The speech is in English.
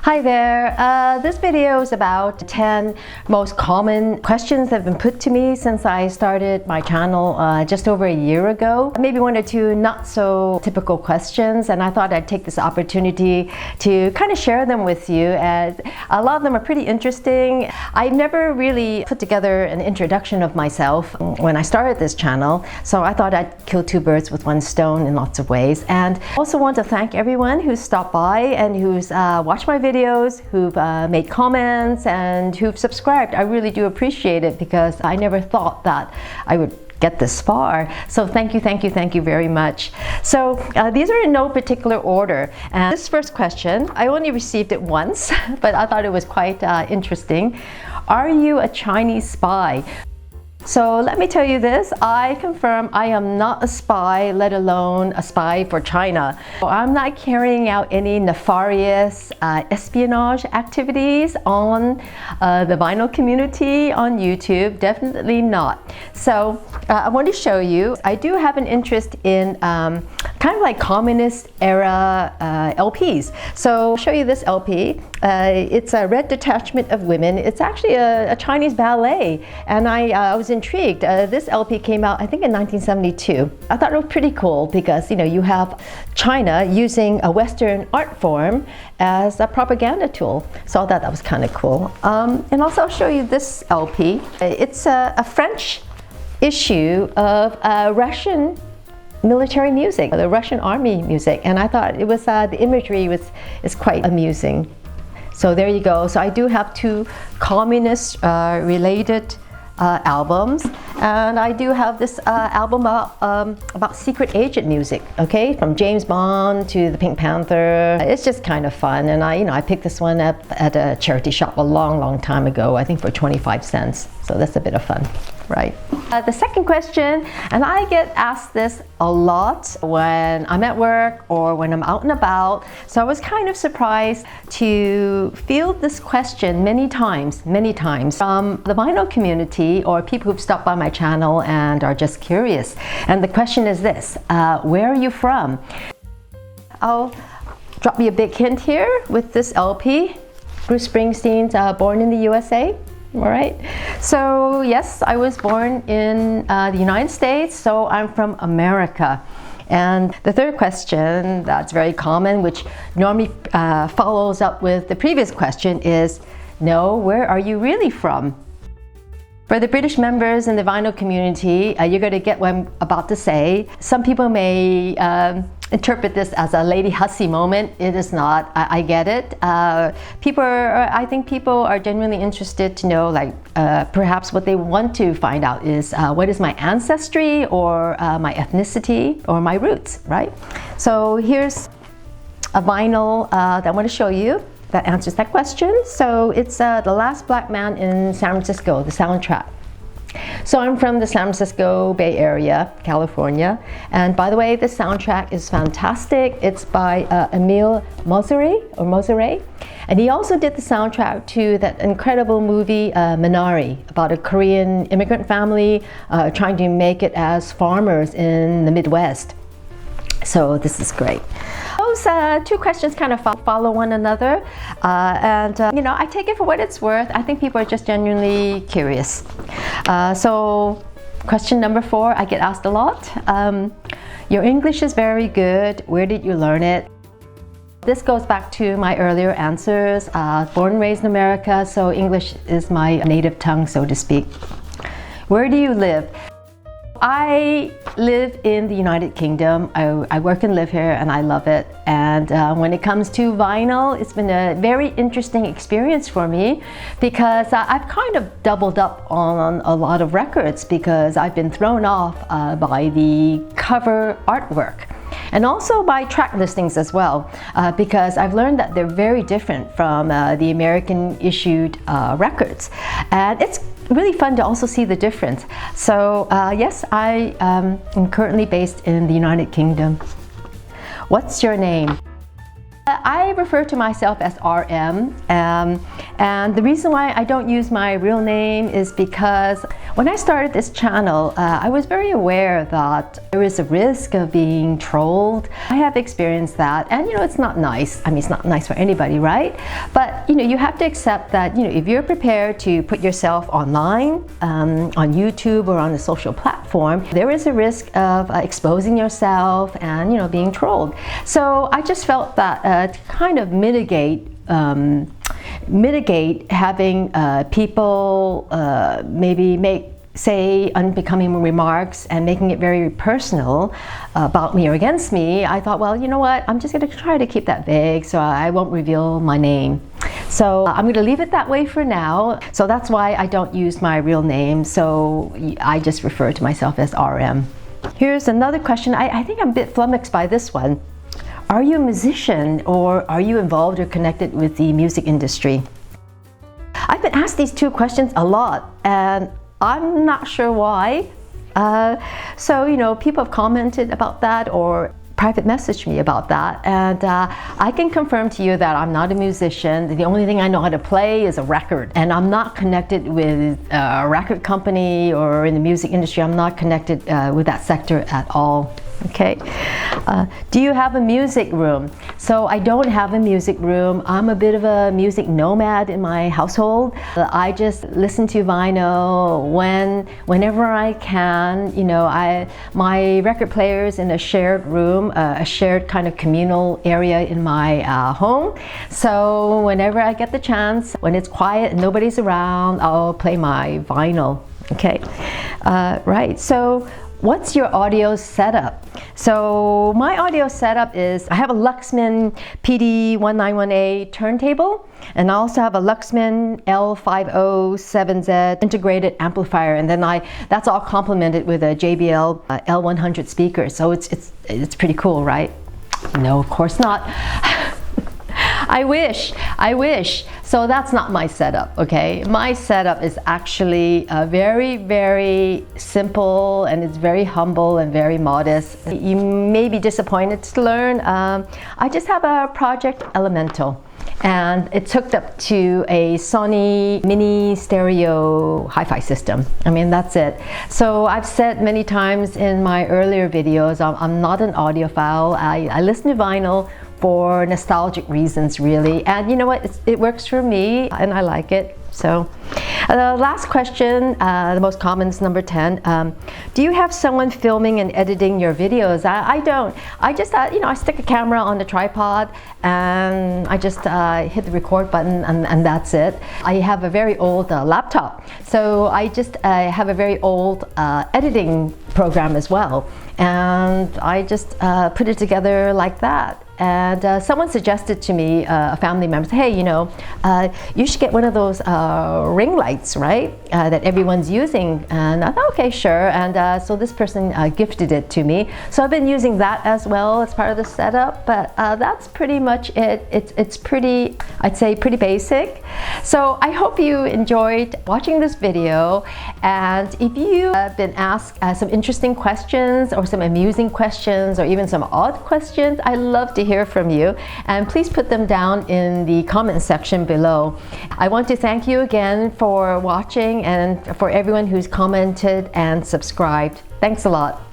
Hi there. This video is about 10 most common questions that have been put to me since I started my channel just over a year ago. Maybe one or two not so typical questions, and I thought I'd take this opportunity to kind of share them with you, as a lot of them are pretty interesting. I never really put together an introduction of myself when I started this channel, so I thought I'd kill two birds with one stone in lots of ways. And I also want to thank everyone who's stopped by and who's watched my videos, who've made comments, and who've subscribed. I really do appreciate it, because I never thought that I would get this far. So thank you very much. So these are in no particular order. And this first question, I only received it once, but I thought it was quite interesting. Are you a Chinese spy? So let me tell you this, I confirm I am not a spy, let alone a spy for China. I'm not carrying out any nefarious espionage activities on the vinyl community on YouTube, definitely not. So I want to show you, I do have an interest in kind of like communist era LPs. So I'll show you this LP. It's a Red Detachment of Women. It's actually a Chinese ballet, and I was intrigued. This LP came out, I think, in 1972. I thought it was pretty cool because, you know, you have China using a Western art form as a propaganda tool. So I thought that was kind of cool. And also I'll show you this LP. It's a French issue of Russian military music, the Russian army music, and I thought it was the imagery is quite amusing. So there you go. So I do have two communist related albums, and I do have this album about secret agent music, okay, from James Bond to the Pink Panther. It's just kind of fun, and I picked this one up at a charity shop a long time ago, I think for 25 cents. So that's a bit of fun, right? The second question, and I get asked this a lot when I'm at work or when I'm out and about, so I was kind of surprised to field this question many times from the vinyl community or people who've stopped by my channel and are just curious. And the question is this, where are you from? I'll drop you a big hint here with this LP, Bruce Springsteen's Born in the USA. All right, so yes, I was born in the United States, so I'm from America. And the third question that's very common, which normally follows up with the previous question, is no, where are you really from? For the British members in the vinyl community, you're going to get what I'm about to say. Some people may interpret this as a Lady Hussey moment. It is not. I get it. I think people are genuinely interested to know, like, perhaps what they want to find out is what is my ancestry or my ethnicity or my roots, right? So here's a vinyl that I want to show you that answers that question. So it's The Last Black Man in San Francisco, the soundtrack. So I'm from the San Francisco Bay Area, California. And by the way, this soundtrack is fantastic. It's by Emile Mozare. And he also did the soundtrack to that incredible movie Minari, about a Korean immigrant family trying to make it as farmers in the Midwest. So this is great. Those two questions kind of follow one another, and I take it for what it's worth. I think people are just genuinely curious. So question number 4, I get asked a lot. Your English is very good. Where did you learn it? This goes back to my earlier answers. Born and raised in America, so English is my native tongue, so to speak. Where do you live? I live in the United Kingdom. I work and live here, and I love it. And when it comes to vinyl, it's been a very interesting experience for me, because I've kind of doubled up on a lot of records, because I've been thrown off by the cover artwork. And also by track listings as well, because I've learned that they're very different from the American issued records. And it's really fun to also see the difference. So yes, I am currently based in the United Kingdom. What's your name? I refer to myself as RM, And the reason why I don't use my real name is because when I started this channel, I was very aware that there is a risk of being trolled. I have experienced that, and it's not nice. I mean, it's not nice for anybody, right? But you have to accept that if you're prepared to put yourself online, on YouTube or on a social platform, there is a risk of exposing yourself and being trolled. So I just felt that to kind of mitigate having people maybe say unbecoming remarks and making it very personal about me or against me, I thought, well, you know what, I'm just going to try to keep that vague so I won't reveal my name. So I'm going to leave it that way for now. So that's why I don't use my real name. So I just refer to myself as RM. Here's another question. I think I'm a bit flummoxed by this one. Are you a musician, or are you involved or connected with the music industry? I've been asked these two questions a lot, and I'm not sure why. So people have commented about that or private messaged me about that, and I can confirm to you that I'm not a musician. The only thing I know how to play is a record, and I'm not connected with a record company or in the music industry. I'm not connected with that sector at all. Okay. Do you have a music room? So I don't have a music room. I'm a bit of a music nomad in my household. I just listen to vinyl whenever I can. My record player is in a shared room, a shared kind of communal area in my home. So whenever I get the chance, when it's quiet and nobody's around, I'll play my vinyl. Okay. Right. So what's your audio setup? So my audio setup is, I have a LUXMAN PD191A turntable, and I also have a LUXMAN L507Z integrated amplifier, and then that's all complemented with a JBL L100 speaker. So it's pretty cool, right? No, of course not. I wish. So that's not my setup, okay? My setup is actually very, very simple, and it's very humble and very modest. You may be disappointed to learn. I just have a Project Elemental, and it's hooked up to a Sony mini stereo hi-fi system. I mean, that's it. So I've said many times in my earlier videos, I'm not an audiophile. I listen to vinyl for nostalgic reasons, really, and you know what, it works for me and I like it. So the last question, the most common, is number 10. Do you have someone filming and editing your videos? I don't. I just I stick a camera on the tripod and I just hit the record button, and that's it. I have a very old laptop, so I just have a very old editing program as well, and I just put it together like that. And someone suggested to me, a family member, hey, you should get one of those ring lights, right, that everyone's using. And I thought, okay, sure. And so this person gifted it to me. So I've been using that as well as part of the setup, but that's pretty much it. It's pretty, I'd say, pretty basic. So I hope you enjoyed watching this video. And if you have been asked some interesting questions or some amusing questions or even some odd questions, I love to hear from you, and please put them down in the comment section below. I want to thank you again for watching and for everyone who's commented and subscribed. Thanks a lot.